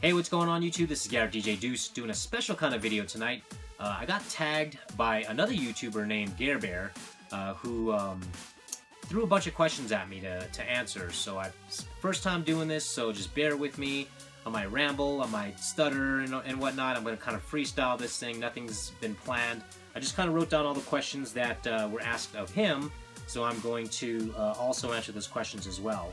Hey, what's going on YouTube? This is Gare DJ Deuce doing a special kind of video tonight. I got tagged by another YouTuber named Gare Bear who threw a bunch of questions at me to answer. So first time doing this, so just bear with me. I might ramble, I might stutter and whatnot. I'm going to kind of freestyle this thing. Nothing's been planned. I just kind of wrote down all the questions that were asked of him, so I'm going to also answer those questions as well.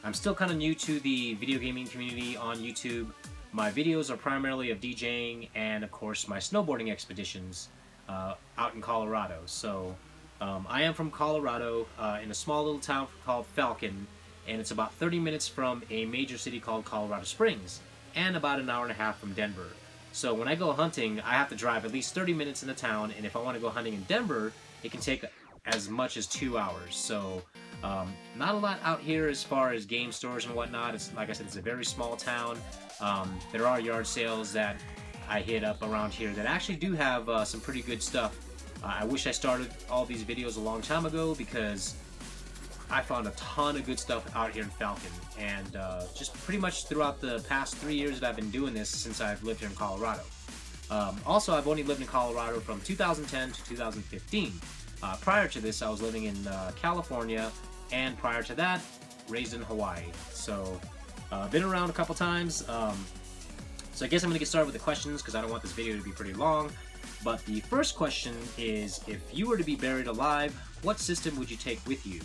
I'm still kind of new to the video gaming community on YouTube. My videos are primarily of DJing and, of course, my snowboarding expeditions out in Colorado. So I am from Colorado in a small little town called Falcon, and it's about 30 minutes from a major city called Colorado Springs and about an hour and a half from Denver. So when I go hunting, I have to drive at least 30 minutes in the town, and if I want to go hunting in Denver, it can take as much as 2 hours. So not a lot out here as far as game stores and whatnot. It's like I said, it's a very small town. There are yard sales that I hit up around here that actually do have some pretty good stuff. I wish I started all these videos a long time ago because I found a ton of good stuff out here in Falcon, and just pretty much throughout the past 3 years that I've been doing this since I've lived here in Colorado. Also, I've only lived in Colorado from 2010 to 2015. Prior to this, I was living in California, and prior to that, raised in Hawaii. So, been around a couple times. So I guess I'm going to get started with the questions because I don't want this video to be pretty long. But the first question is, if you were to be buried alive, what system would you take with you?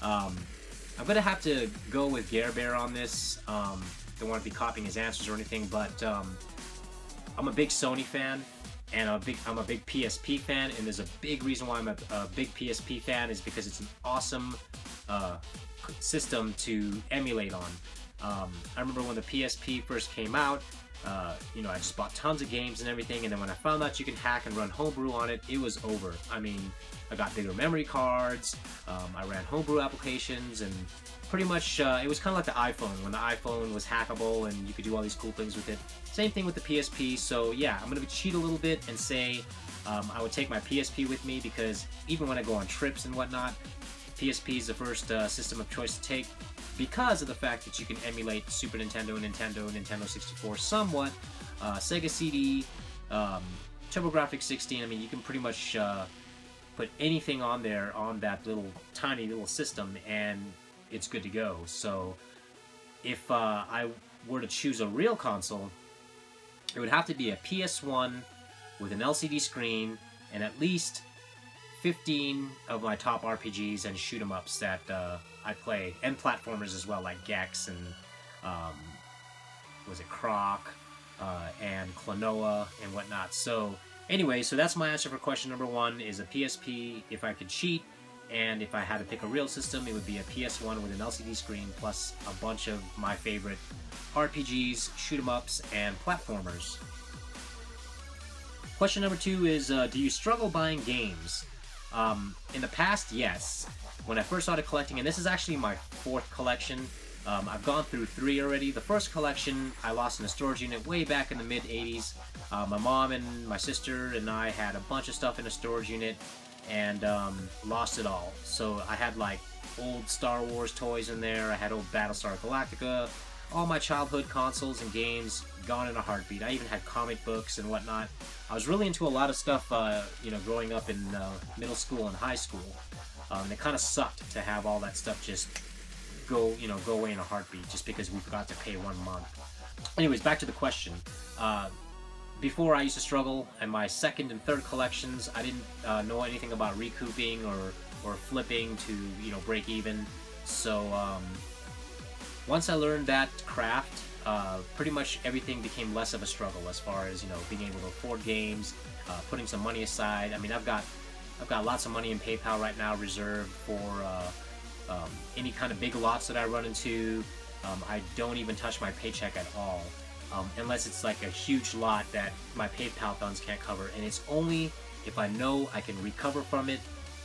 I'm going to have to go with Gare Bear on this. Don't want to be copying his answers or anything, but I'm a big Sony fan. And I'm a big PSP fan, and there's a big reason why I'm a big PSP fan is because it's an awesome system to emulate on. I remember when the PSP first came out, you know, I just bought tons of games and everything, and then when I found out you can hack and run homebrew on it, it was over. I mean, I got bigger memory cards, I ran homebrew applications, and pretty much it was kind of like the iPhone, when the iPhone was hackable and you could do all these cool things with it. Same thing with the PSP, so yeah, I'm going to cheat a little bit and say I would take my PSP with me because even when I go on trips and whatnot, PSP is the first system of choice to take because of the fact that you can emulate Super Nintendo, Nintendo 64 somewhat, Sega CD, TurboGrafx 16. I mean, you can pretty much put anything on there on that tiny little system and it's good to go. So if I were to choose a real console, it would have to be a PS1 with an LCD screen and at least 15 of my top RPGs and shoot 'em ups that I play, and platformers as well, like Gex and was it Croc and Klonoa and whatnot. So anyway, so that's my answer for question number one, is a PSP if I could cheat, and if I had to pick a real system, it would be a PS1 with an LCD screen plus a bunch of my favorite RPGs, shoot 'em ups, and platformers. Question number two is, do you struggle buying games? In the past, yes. When I first started collecting, and this is actually my fourth collection, I've gone through 3 already. The first collection I lost in a storage unit way back in the mid-'80s. My mom and my sister and I had a bunch of stuff in a storage unit and lost it all. So I had like old Star Wars toys in there, I had old Battlestar Galactica, all my childhood consoles and games gone in a heartbeat. I even had comic books and whatnot. I was really into a lot of stuff, you know, growing up in middle school and high school. And it kind of sucked to have all that stuff just go away in a heartbeat just because we forgot to pay 1 month. Anyways, back to the question. Before, I used to struggle in my second and third collections. I didn't know anything about recouping or flipping to, you know, break even. So once I learned that craft, pretty much everything became less of a struggle as far as, you know, being able to afford games, putting some money aside. I mean, I've got lots of money in PayPal right now reserved for any kind of big lots that I run into. I don't even touch my paycheck at all, unless it's like a huge lot that my PayPal funds can't cover, and it's only if I know I can recover from it,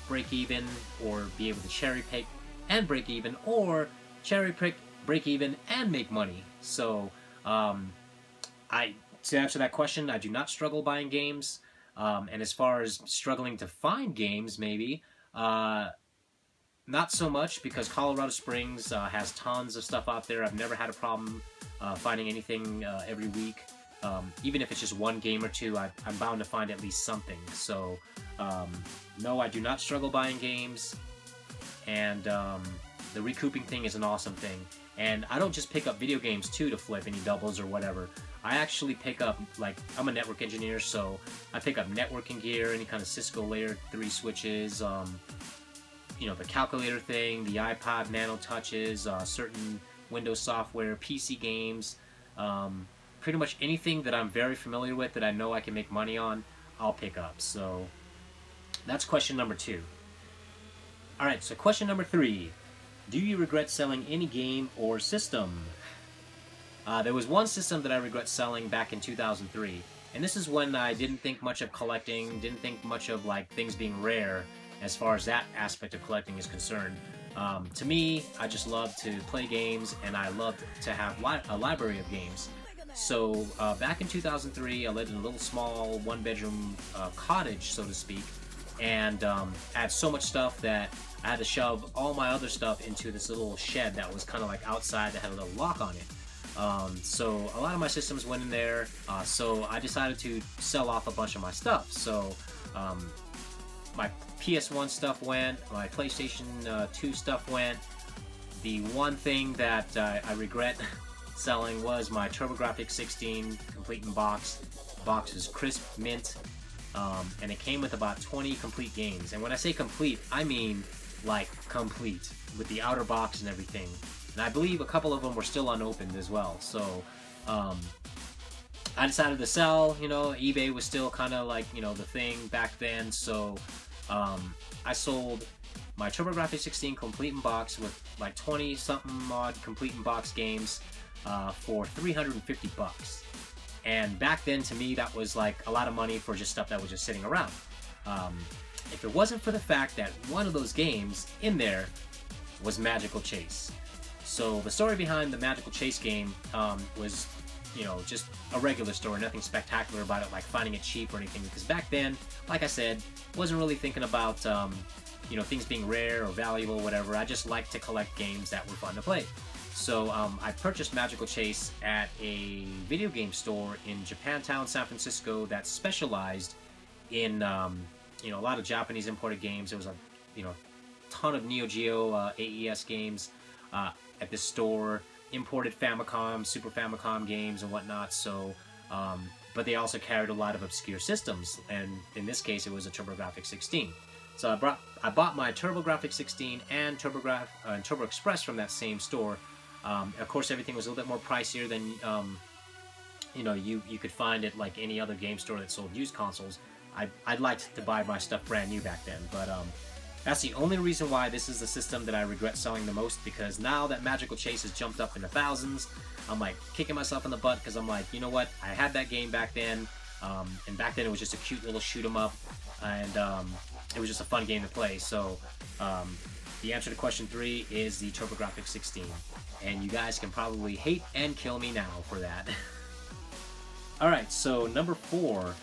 break even, or be able to cherry pick and break even, or cherry pick, break even, and make money. So to answer that question, I do not struggle buying games. And as far as struggling to find games, maybe, Not so much, because Colorado Springs has tons of stuff out there. I've never had a problem finding anything every week. Even if it's just one game or two, I'm bound to find at least something. So, no, I do not struggle buying games, and the recouping thing is an awesome thing. And I don't just pick up video games too to flip any doubles or whatever. I actually pick up, like, I'm a network engineer, so I pick up networking gear, any kind of Cisco Layer 3 switches, you know, the calculator thing, the iPod Nano Touches, certain Windows software, PC games, pretty much anything that I'm very familiar with that I know I can make money on, I'll pick up. So that's question number 2. Alright, so question number 3. Do you regret selling any game or system? There was one system that I regret selling back in 2003, and this is when I didn't think much of collecting, didn't think much of like things being rare as far as that aspect of collecting is concerned. To me, I just love to play games, and I loved to have a library of games. So back in 2003, I lived in a little small one-bedroom cottage, so to speak, and I had so much stuff that I had to shove all my other stuff into this little shed that was kind of like outside that had a little lock on it. So a lot of my systems went in there, so I decided to sell off a bunch of my stuff. So my PS1 stuff went, my PlayStation 2 stuff went. The one thing that I regret selling was my TurboGrafx 16 complete in box. The box was crisp mint, and it came with about 20 complete games. And when I say complete, I mean like complete, with the outer box and everything. And I believe a couple of them were still unopened as well. So I decided to sell. You know, eBay was still kind of like, you know, the thing back then. So I sold my TurboGrafx 16 complete in box with like 20 something odd complete in box games for $350. And back then, to me, that was like a lot of money for just stuff that was just sitting around. If it wasn't for the fact that one of those games in there was Magical Chase. So the story behind the Magical Chase game was, you know, just a regular story, nothing spectacular about it, like finding it cheap or anything, because back then, like I said, wasn't really thinking about, you know, things being rare or valuable or whatever. I just liked to collect games that were fun to play. So I purchased Magical Chase at a video game store in Japantown, San Francisco, that specialized in, you know, a lot of Japanese imported games. There was a, you know, ton of Neo Geo AES games at this store, imported Famicom, Super Famicom games and whatnot. So, but they also carried a lot of obscure systems, and in this case, it was a TurboGrafx 16. So I bought my TurboGrafx 16 and Turbo Express from that same store. Of course, everything was a little bit more pricier than you know, you could find at like any other game store that sold used consoles. I'd liked to buy my stuff brand new back then, but that's the only reason why this is the system that I regret selling the most, because now that Magical Chase has jumped up in the thousands, I'm like kicking myself in the butt, because I'm like, you know what, I had that game back then, and back then it was just a cute little shoot 'em up, and it was just a fun game to play. So the answer to question 3 is the TurboGrafx 16, and you guys can probably hate and kill me now for that. Alright, so number 4,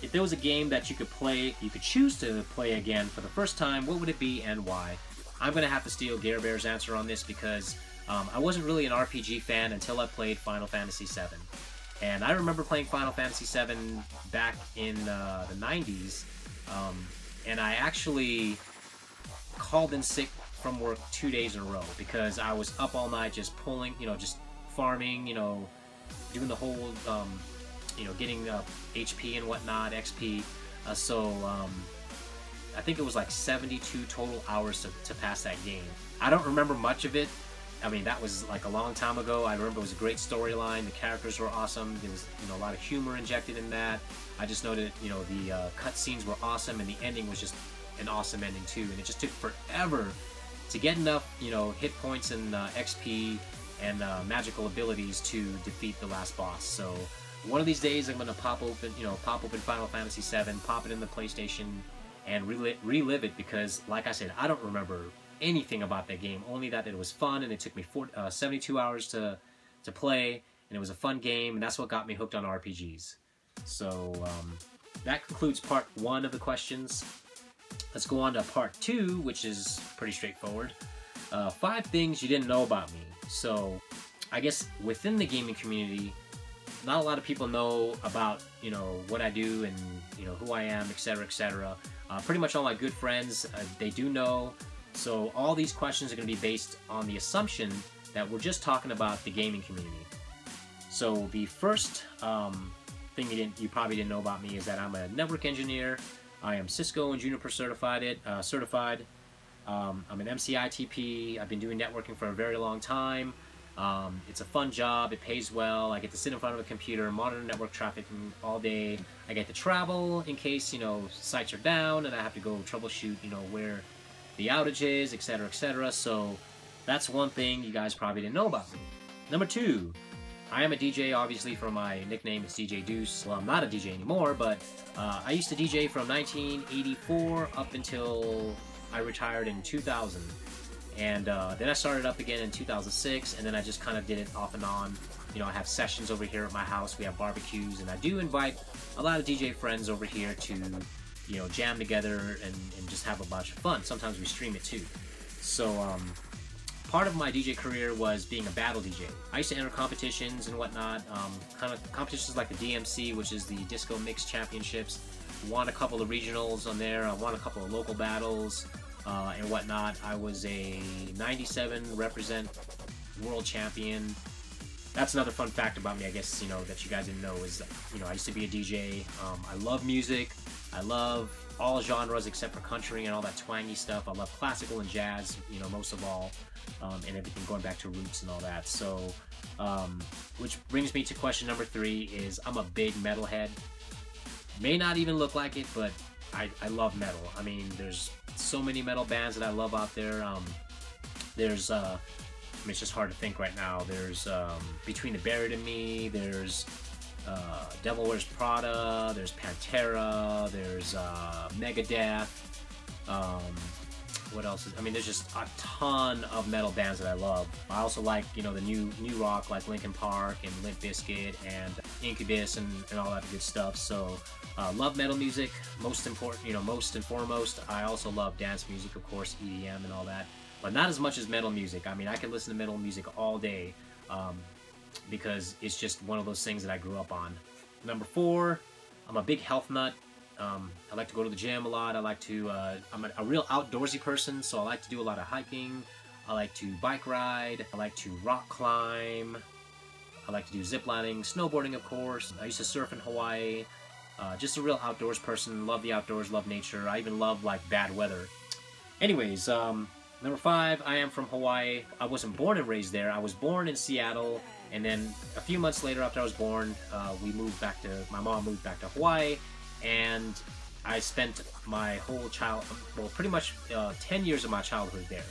if there was a game that you could choose to play again for the first time, what would it be and why? I'm going to have to steal Gare Bear's answer on this, because I wasn't really an RPG fan until I played Final Fantasy VII. And I remember playing Final Fantasy VII back in the 90s, and I actually called in sick from work 2 days in a row, because I was up all night just pulling, you know, just farming, you know, doing the whole, you know, getting HP and whatnot, XP. So I think it was like 72 total hours to pass that game. I don't remember much of it. I mean, that was like a long time ago. I remember it was a great storyline. The characters were awesome. There was, you know, a lot of humor injected in that. I just know that, you know, the cutscenes were awesome, and the ending was just an awesome ending too. And it just took forever to get enough, you know, hit points and XP and magical abilities to defeat the last boss. So one of these days, I'm gonna pop open Final Fantasy VII, pop it in the PlayStation, and relive it, because, like I said, I don't remember anything about that game. Only that it was fun, and it took me 72 hours to play, and it was a fun game, and that's what got me hooked on RPGs. So that concludes part 1 of the questions. let's go on to part 2, which is pretty straightforward. 5 things you didn't know about me. So, I guess within the gaming community, not a lot of people know about, what I do and, who I am, etc., etc. Pretty much all my good friends, they do know. So all these questions are going to be based on the assumption that we're just talking about the gaming community. So the first thing you probably didn't know about me is that I'm a network engineer. I am Cisco and Juniper certified. I'm an MCITP. I've been doing networking for a very long time. It's a fun job. It pays well. I get to sit in front of a computer, monitor network traffic all day. I get to travel in case, sites are down and I have to go troubleshoot, where the outage is, etc., etc. So that's one thing you guys probably didn't know about me. Number 2, I am a DJ, obviously, from my nickname. It's DJ Deuce. Well, I'm not a DJ anymore, but I used to DJ from 1984 up until I retired in 2000. And then I started up again in 2006, and then I just kind of did it off and on. I have sessions over here at my house. We have barbecues, and I do invite a lot of DJ friends over here to, jam together and just have a bunch of fun. Sometimes we stream it too. So part of my DJ career was being a battle DJ. I used to enter competitions and whatnot, kind of competitions like the DMC, which is the Disco Mix Championships. Won a couple of regionals on there. I won a couple of local battles. And whatnot. I was a 97 represent world champion. That's another fun fact about me, I guess, that you guys didn't know is, I used to be a DJ. I love music. I love all genres except for country and all that twangy stuff. I love classical and jazz, most of all, and everything going back to roots and all that. So, which brings me to question number 3 is I'm a big metalhead. May not even look like it, but I love metal. I mean, there's so many metal bands that I love out there. There's, it's just hard to think right now. There's Between the Buried and Me. There's Devil Wears Prada. There's Pantera. There's Megadeth. What else is? There's just a ton of metal bands that I love. I also like, the new rock like Linkin Park and Limp Bizkit and Incubus and all that good stuff. So. Love metal music, most important, most and foremost. I also love dance music, of course, EDM and all that, but not as much as metal music. I can listen to metal music all day because it's just one of those things that I grew up on. Number 4, I'm a big health nut. I like to go to the gym a lot. I'm a real outdoorsy person, so I like to do a lot of hiking. I like to bike ride. I like to rock climb. I like to do ziplining, snowboarding, of course. I used to surf in Hawaii. Just a real outdoors person. Love the outdoors, love nature. I even love bad weather. Anyways, number 5, I am from Hawaii. I wasn't born and raised there. I was born in Seattle, and then a few months later after I was born, my mom moved back to Hawaii, and I spent my whole pretty much 10 years of my childhood there.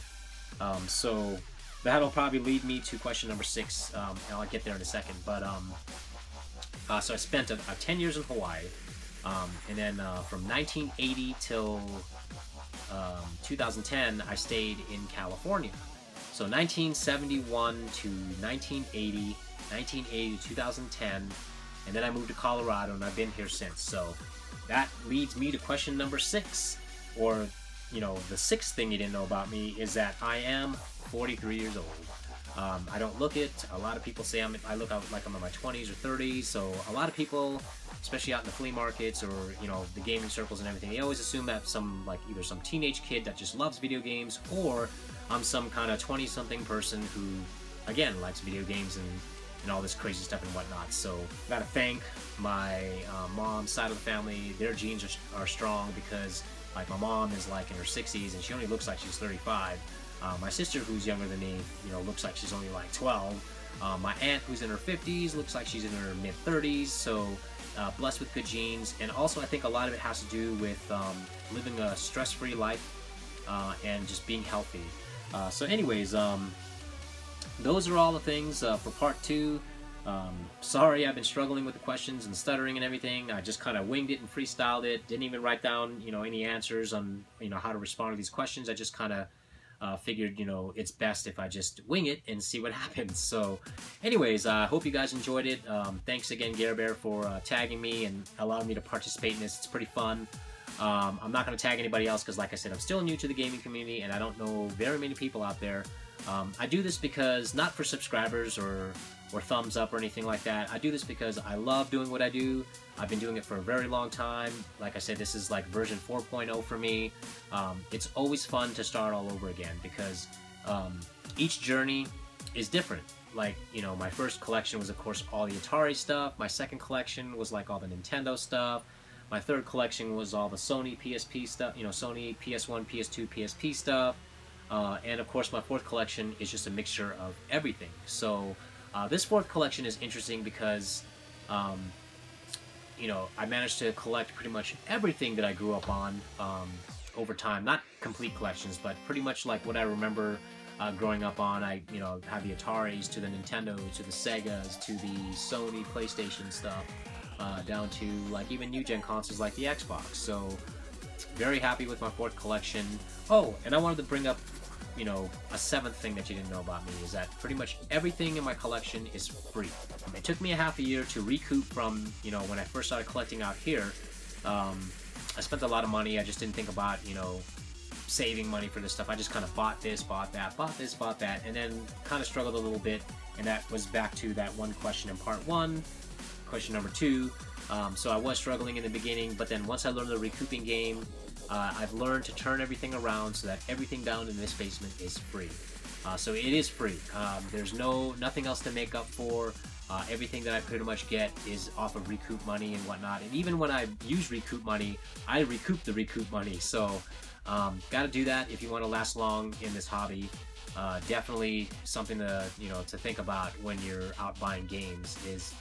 So that'll probably lead me to question number 6, and I'll get there in a second. But so I spent 10 years in Hawaii, and then from 1980 till 2010, I stayed in California. So 1971 to 1980, 1980 to 2010, and then I moved to Colorado, and I've been here since. So that leads me to question number 6, or the 6th thing you didn't know about me is that I am 43 years old. I don't look it. A lot of people say I look out like I'm in my 20s or 30s, so a lot of people, especially out in the flea markets or, the gaming circles and everything, they always assume that either some teenage kid that just loves video games, or I'm some kind of 20-something person who, again, likes video games and all this crazy stuff and whatnot. So I gotta thank my mom's side of the family. Their genes are strong because, my mom is in her 60s and she only looks like she's 35. My sister, who's younger than me, looks like she's only 12. My aunt, who's in her 50s, looks like she's in her mid-30s. So blessed with good genes. And also I think a lot of it has to do with living a stress-free life and just being healthy. So anyways, those are all the things for part 2. Sorry, I've been struggling with the questions and stuttering and everything. I just kind of winged it and freestyled it. Didn't even write down, any answers on, how to respond to these questions. I just kind of figured, it's best if I just wing it and see what happens. So anyways, I hope you guys enjoyed it. Thanks again, Gare Bear, for tagging me and allowing me to participate in this. It's pretty fun. I'm not going to tag anybody else because, like I said, I'm still new to the gaming community and I don't know very many people out there. I do this because, not for subscribers or thumbs up or anything like that. I do this because I love doing what I do. I've been doing it for a very long time. Like I said, this is like version 4.0 for me. It's always fun to start all over again because each journey is different. Like, you know, my first collection was, of course, all the Atari stuff. My second collection was like all the Nintendo stuff. My third collection was all the Sony PSP stuff, you know, Sony PS1, PS2, PSP stuff. And of course, my fourth collection is just a mixture of everything. So this fourth collection is interesting because, you know, I managed to collect pretty much everything that I grew up on over time. Not complete collections, but pretty much like what I remember growing up on. I, you know, had the Ataris to the Nintendos, to the Segas, to the Sony PlayStation stuff, down to like even new gen consoles like the Xbox. So very happy with my fourth collection. Oh, and I wanted to bring up, you know, a seventh thing that you didn't know about me is that pretty much everything in my collection is free. It took me a half a year to recoup from, you know, when I first started collecting out here. I spent a lot of money. I just didn't think about, you know, saving money for this stuff. I just kind of bought this, bought that, bought this, bought that, and then kind of struggled a little bit. And that was back to that one question in part one, question number two. So I was struggling in the beginning, but then once I learned the recouping game, I've learned to turn everything around so that everything down in this basement is free. So it is free. There's nothing else to make up for. Everything that I pretty much get is off of recoup money and whatnot. And even when I use recoup money, I recoup the recoup money. So got to do that if you want to last long in this hobby. Definitely something to, you know, to think about when you're out buying games is,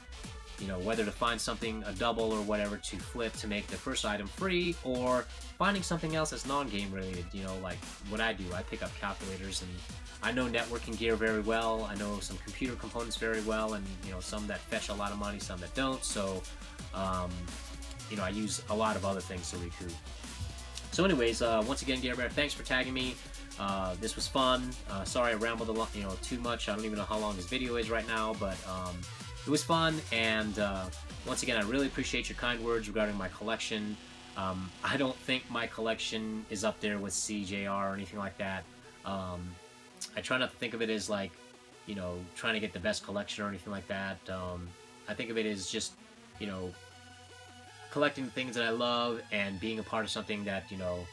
you know, whether to find something, a double or whatever, to flip to make the first item free, or finding something else that's non-game related. You know, like what I do, I pick up calculators, and I know networking gear very well. I know some computer components very well, and, you know, some that fetch a lot of money, some that don't. So, you know, I use a lot of other things to recoup. So anyways, once again, Gare Bear, thanks for tagging me. This was fun. Sorry I rambled a lot, you know, too much. I don't even know how long this video is right now, but it was fun, and once again, I really appreciate your kind words regarding my collection. I don't think my collection is up there with CJR or anything like that. I try not to think of it as like, you know, trying to get the best collection or anything like that. I think of it as just, you know, collecting things that I love and being a part of something that, you know,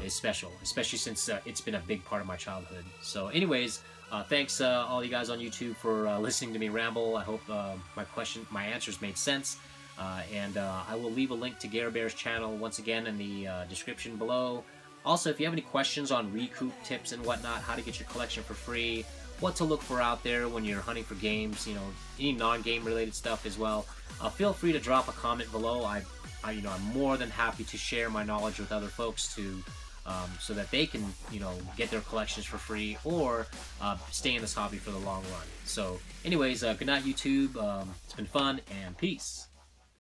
is special, especially since it's been a big part of my childhood. So anyways, thanks all you guys on YouTube for listening to me ramble. I hope my answers made sense. And I will leave a link to Gare Bear's channel once again in the description below. Also, if you have any questions on recoup tips and whatnot, how to get your collection for free, what to look for out there when you're hunting for games, you know, any non-game related stuff as well, feel free to drop a comment below. You know, I'm more than happy to share my knowledge with other folks to so that they can, you know, get their collections for free or stay in this hobby for the long run. So anyways, good night, YouTube. It's been fun, and peace.